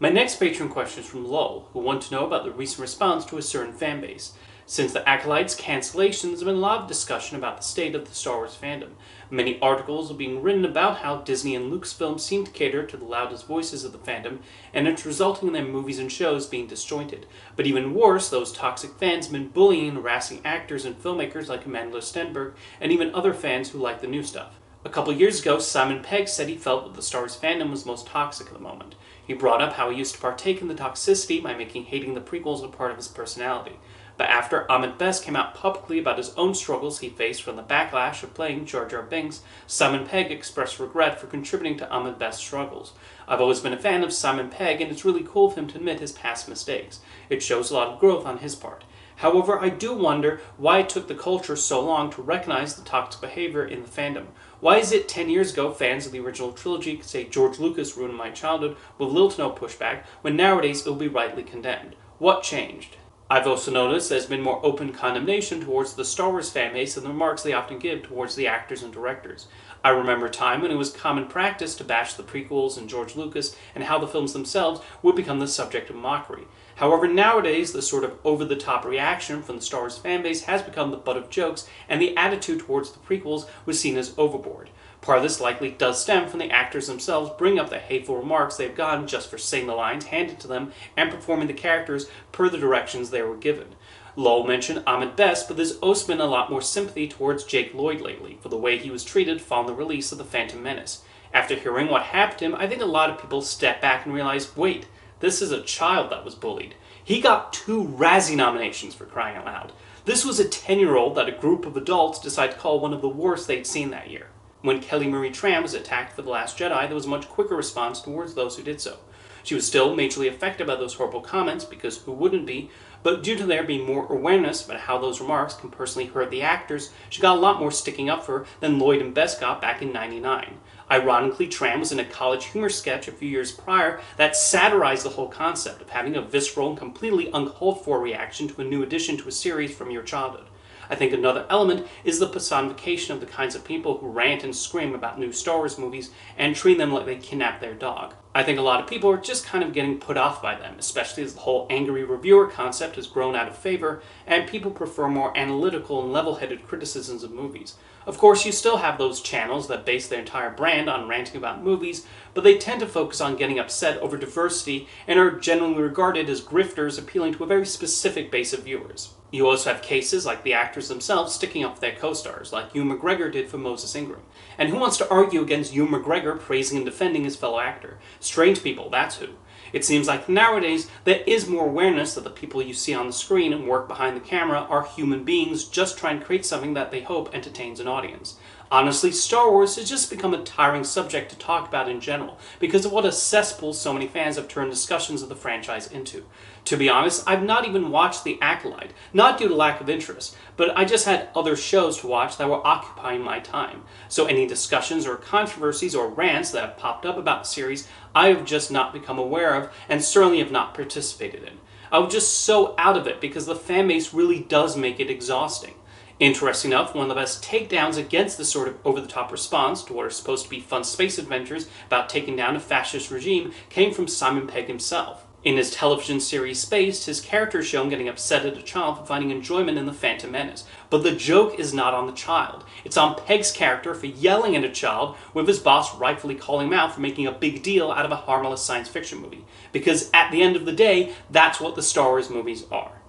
My next Patreon question is from Lowell, who wanted to know about the recent response to a certain fanbase. Since the Acolyte's cancellation, there's been a lot of discussion about the state of the Star Wars fandom. Many articles are being written about how Disney and Lucasfilm seem to cater to the loudest voices of the fandom, and it's resulting in their movies and shows being disjointed. But even worse, those toxic fans have been bullying and harassing actors and filmmakers like Amanda Stenberg, and even other fans who like the new stuff. A couple years ago, Simon Pegg said he felt that the Star Wars fandom was most toxic at the moment. He brought up how he used to partake in the toxicity by making hating the prequels a part of his personality. But after Ahmed Best came out publicly about his own struggles he faced from the backlash of playing Jar Jar Binks, Simon Pegg expressed regret for contributing to Ahmed Best's struggles. I've always been a fan of Simon Pegg, and it's really cool of him to admit his past mistakes. It shows a lot of growth on his part. However, I do wonder why it took the culture so long to recognize the toxic behavior in the fandom. Why is it 10 years ago fans of the original trilogy could say George Lucas ruined my childhood with little to no pushback, when nowadays it will be rightly condemned? What changed? I've also noticed there's been more open condemnation towards the Star Wars fanbase and the remarks they often give towards the actors and directors. I remember a time when it was common practice to bash the prequels and George Lucas and how the films themselves would become the subject of mockery. However, nowadays, the sort of over-the-top reaction from the Star Wars fanbase has become the butt of jokes, and the attitude towards the prequels was seen as overboard. Part of this likely does stem from the actors themselves bringing up the hateful remarks they've gotten just for saying the lines handed to them and performing the characters per the directions they were given. Lowell mentioned Ahmed Best, but there's also been a lot more sympathy towards Jake Lloyd lately for the way he was treated following the release of The Phantom Menace. After hearing what happened to him, I think a lot of people step back and realize, wait, this is a child that was bullied. He got 2 Razzie nominations for crying out loud. This was a 10-year-old that a group of adults decided to call one of the worst they'd seen that year. When Kelly Marie Tran was attacked for The Last Jedi, there was a much quicker response towards those who did so. She was still majorly affected by those horrible comments, because who wouldn't be, but due to there being more awareness about how those remarks can personally hurt the actors, she got a lot more sticking up for her than Lloyd and Best got back in '99. Ironically, Tran was in a college humor sketch a few years prior that satirized the whole concept of having a visceral and completely uncalled for reaction to a new addition to a series from your childhood. I think another element is the personification of the kinds of people who rant and scream about new Star Wars movies and treat them like they kidnapped their dog. I think a lot of people are just kind of getting put off by them, especially as the whole angry reviewer concept has grown out of favor and people prefer more analytical and level-headed criticisms of movies. Of course, you still have those channels that base their entire brand on ranting about movies, but they tend to focus on getting upset over diversity and are generally regarded as grifters appealing to a very specific base of viewers. You also have cases like the actors themselves sticking up for their co-stars, like Ewan McGregor did for Moses Ingram. And who wants to argue against Ewan McGregor praising and defending his fellow actor? Strange people, that's who. It seems like nowadays there is more awareness that the people you see on the screen and work behind the camera are human beings just trying to create something that they hope entertains an audience. Honestly, Star Wars has just become a tiring subject to talk about in general because of what a cesspool so many fans have turned discussions of the franchise into. To be honest, I've not even watched The Acolyte, not due to lack of interest, but I just had other shows to watch that were occupying my time. So any discussions or controversies or rants that have popped up about the series, I have just not become aware of and certainly have not participated in. I was just so out of it because the fanbase really does make it exhausting. Interesting enough, one of the best takedowns against this sort of over-the-top response to what are supposed to be fun space adventures about taking down a fascist regime came from Simon Pegg himself. In his television series Spaced, his character is shown getting upset at a child for finding enjoyment in The Phantom Menace. But the joke is not on the child. It's on Pegg's character for yelling at a child, with his boss rightfully calling him out for making a big deal out of a harmless science fiction movie. Because at the end of the day, that's what the Star Wars movies are.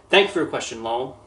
Thank you for your question, Lowell.